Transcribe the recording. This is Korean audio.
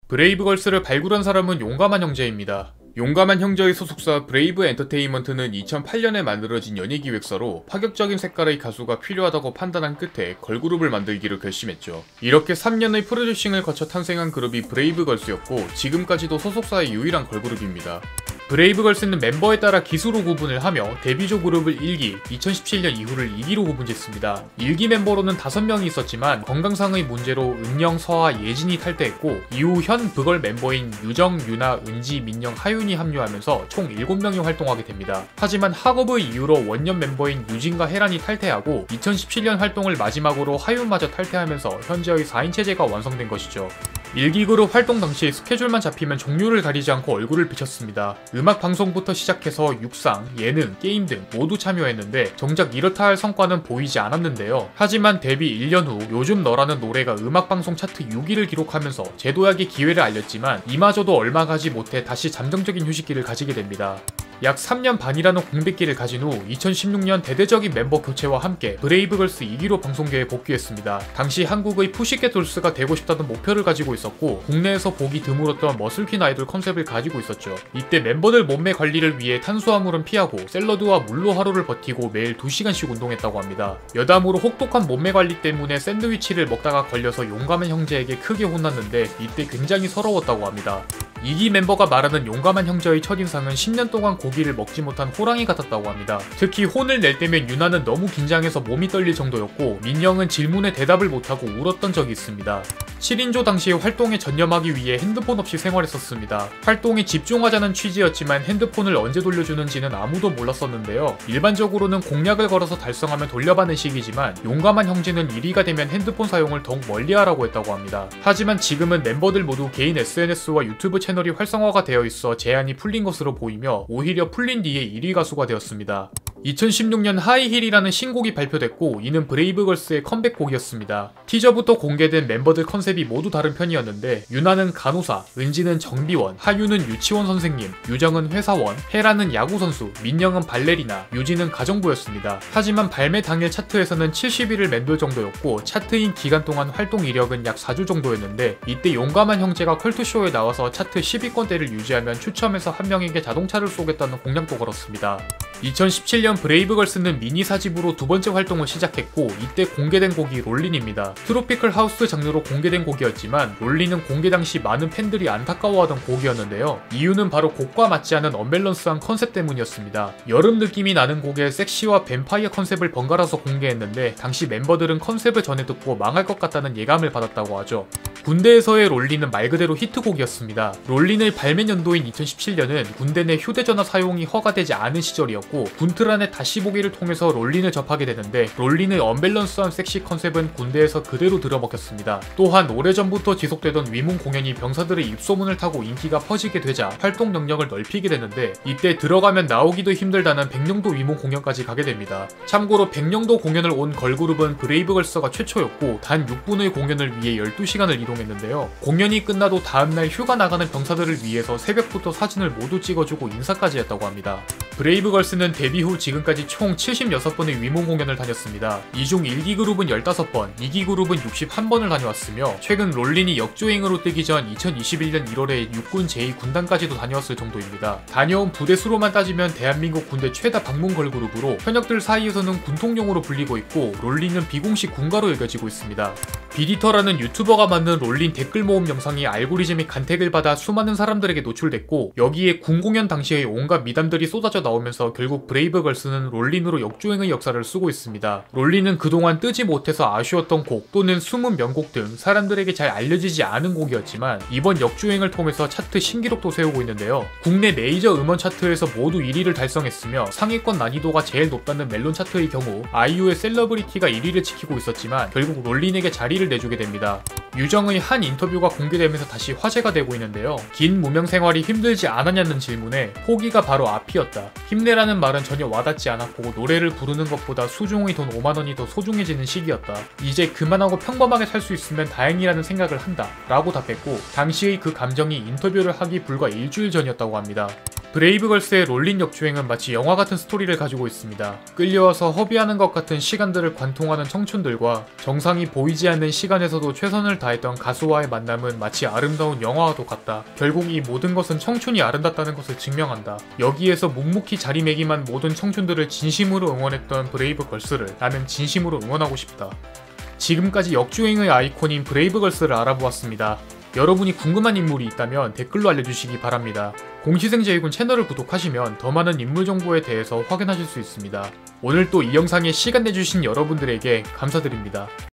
브레이브걸스를 발굴한 사람은 용감한 형제입니다. 용감한 형제의 소속사 브레이브 엔터테인먼트는 2008년에 만들어진 연예기획사로 파격적인 색깔의 가수가 필요하다고 판단한 끝에 걸그룹을 만들기로 결심했죠. 이렇게 3년의 프로듀싱을 거쳐 탄생한 그룹이 브레이브걸스였고 지금까지도 소속사의 유일한 걸그룹입니다. 브레이브걸스는 멤버에 따라 기수로 구분을 하며 데뷔조 그룹을 1기, 2017년 이후를 2기로 구분짓습니다. 1기 멤버로는 5명이 있었지만 건강상의 문제로 은영, 서하, 예진이 탈퇴했고 이후 현 브걸 멤버인 유정, 유나, 은지, 민영, 하윤이 합류하면서 총 7명이 활동하게 됩니다. 하지만 학업의 이유로 원년 멤버인 유진과 혜란이 탈퇴하고 2017년 활동을 마지막으로 하윤마저 탈퇴하면서 현재의 4인 체제가 완성된 것이죠. 1기 그룹 활동 당시 스케줄만 잡히면 종류를 가리지 않고 얼굴을 비쳤습니다. 음악 방송부터 시작해서 육상, 예능, 게임 등 모두 참여했는데 정작 이렇다 할 성과는 보이지 않았는데요. 하지만 데뷔 1년 후 요즘 너라는 노래가 음악방송 차트 6위를 기록하면서 재도약의 기회를 알렸지만 이마저도 얼마 가지 못해 다시 잠정적인 휴식기를 가지게 됩니다. 약 3년 반이라는 공백기를 가진 후 2016년 대대적인 멤버 교체와 함께 브레이브걸스 2기로 방송계에 복귀했습니다. 당시 한국의 푸시캣 돌스가 되고 싶다는 목표를 가지고 있었고 국내에서 보기 드물었던 머슬퀸 아이돌 컨셉을 가지고 있었죠. 이때 멤버들 몸매 관리를 위해 탄수화물은 피하고 샐러드와 물로 하루를 버티고 매일 2시간씩 운동했다고 합니다. 여담으로 혹독한 몸매 관리 때문에 샌드위치를 먹다가 걸려서 용감한 형제에게 크게 혼났는데 이때 굉장히 서러웠다고 합니다. 2기 멤버가 말하는 용감한 형제의 첫인상은 10년 동안 고기를 먹지 못한 호랑이 같았다고 합니다. 특히 혼을 낼 때면 유나는 너무 긴장해서 몸이 떨릴 정도였고 민영은 질문에 대답을 못하고 울었던 적이 있습니다. 7인조 당시에 활동에 전념하기 위해 핸드폰 없이 생활했었습니다. 활동에 집중하자는 취지였지만 핸드폰을 언제 돌려주는지는 아무도 몰랐었는데요. 일반적으로는 공약을 걸어서 달성하면 돌려받는 식이지만 용감한 형제는 1위가 되면 핸드폰 사용을 더욱 멀리하라고 했다고 합니다. 하지만 지금은 멤버들 모두 개인 SNS와 유튜브 채널이 활성화가 되어 있어 제한이 풀린 것으로 보이며 오히려 풀린 뒤에 1위 가수가 되었습니다. 2016년 하이힐이라는 신곡이 발표됐고 이는 브레이브걸스의 컴백곡이었습니다. 티저부터 공개된 멤버들 컨셉이 모두 다른 편이었는데 유나는 간호사, 은지는 정비원, 하유는 유치원 선생님, 유정은 회사원, 혜라는 야구선수, 민영은 발레리나, 유진은 가정부였습니다. 하지만 발매 당일 차트에서는 70위를 맴돌 정도였고 차트인 기간 동안 활동 이력은 약 4주 정도였는데 이때 용감한 형제가 컬투쇼에 나와서 차트 10위권대를 유지하면 추첨해서 한 명에게 자동차를 쏘겠다는 공약도 걸었습니다. 2017년 브레이브걸스는 미니 4집으로 두 번째 활동을 시작했고 이때 공개된 곡이 롤린입니다. 트로피컬 하우스 장르로 공개된 곡이었지만 롤린은 공개 당시 많은 팬들이 안타까워하던 곡이었는데요. 이유는 바로 곡과 맞지 않은 언밸런스한 컨셉 때문이었습니다. 여름 느낌이 나는 곡에 섹시와 뱀파이어 컨셉을 번갈아서 공개했는데 당시 멤버들은 컨셉을 전해 듣고 망할 것 같다는 예감을 받았다고 하죠. 군대에서의 롤린은 말 그대로 히트곡이었습니다. 롤린의 발매 연도인 2017년은 군대 내 휴대전화 사용이 허가되지 않은 시절이었고 군트란의 다시 보기를 통해서 롤린을 접하게 되는데 롤린의 언밸런스한 섹시 컨셉은 군대에서 그대로 들어먹혔습니다. 또한 오래전부터 지속되던 위문 공연이 병사들의 입소문을 타고 인기가 퍼지게 되자 활동 영역을 넓히게 되는데 이때 들어가면 나오기도 힘들다는 백령도 위문 공연까지 가게 됩니다. 참고로 백령도 공연을 온 걸그룹은 브레이브걸스가 최초였고 단 6분의 공연을 위해 12시간을 이동했는데요. 공연이 끝나도 다음날 휴가 나가는 병사들을 위해서 새벽부터 사진을 모두 찍어주고 인사까지 했다고 합니다. 브레이브걸스는 데뷔 후 지금까지 총 76번의 위문 공연을 다녔습니다. 이 중 1기 그룹은 15번, 2기 그룹은 61번을 다녀왔으며 최근 롤린이 역주행으로 뜨기 전 2021년 1월에 육군 제2군단까지도 다녀왔을 정도입니다. 다녀온 부대 수로만 따지면 대한민국 군대 최다 방문 걸그룹으로 현역들 사이에서는 군통령으로 불리고 있고 롤린은 비공식 군가로 여겨지고 있습니다. 비디터라는 유튜버가 만든 롤린 댓글 모음 영상이 알고리즘의 간택을 받아 수많은 사람들에게 노출됐고 여기에 군 공연 당시의 온갖 미담들이 쏟아져 나오면서 결국 브레이브걸스는 롤린으로 역주행의 역사를 쓰고 있습니다. 롤린은 그동안 뜨지 못해서 아쉬웠던 곡 또는 숨은 명곡 등 사람들에게 잘 알려지지 않은 곡이었지만 이번 역주행을 통해서 차트 신기록도 세우고 있는데요. 국내 메이저 음원 차트에서 모두 1위를 달성했으며 상위권 난이도가 제일 높다는 멜론 차트의 경우 아이유의 셀러브리티가 1위를 지키고 있었지만 결국 롤린에게 자리를 내주게 됩니다. 유정의 한 인터뷰가 공개되면서 다시 화제가 되고 있는데요. 긴 무명 생활이 힘들지 않았냐는 질문에 포기가 바로 앞이었다. 힘내라는 말은 전혀 와닿지 않았고 노래를 부르는 것보다 수중의 돈 5만원이 더 소중해지는 시기였다. 이제 그만하고 평범하게 살 수 있으면 다행이라는 생각을 한다 라고 답했고 당시의 그 감정이 인터뷰를 하기 불과 일주일 전이었다고 합니다. 브레이브걸스의 롤린 역주행은 마치 영화 같은 스토리를 가지고 있습니다. 끌려와서 허비하는 것 같은 시간들을 관통하는 청춘들과 정상이 보이지 않는 시간에서도 최선을 다했던 가수와의 만남은 마치 아름다운 영화와도 같다. 결국 이 모든 것은 청춘이 아름답다는 것을 증명한다. 여기에서 묵묵히 자리매김한 모든 청춘들을 진심으로 응원했던 브레이브걸스를 나는 진심으로 응원하고 싶다. 지금까지 역주행의 아이콘인 브레이브걸스를 알아보았습니다. 여러분이 궁금한 인물이 있다면 댓글로 알려주시기 바랍니다. 공시생제이군 채널을 구독하시면 더 많은 인물 정보에 대해서 확인하실 수 있습니다. 오늘 또 이 영상에 시간 내주신 여러분들에게 감사드립니다.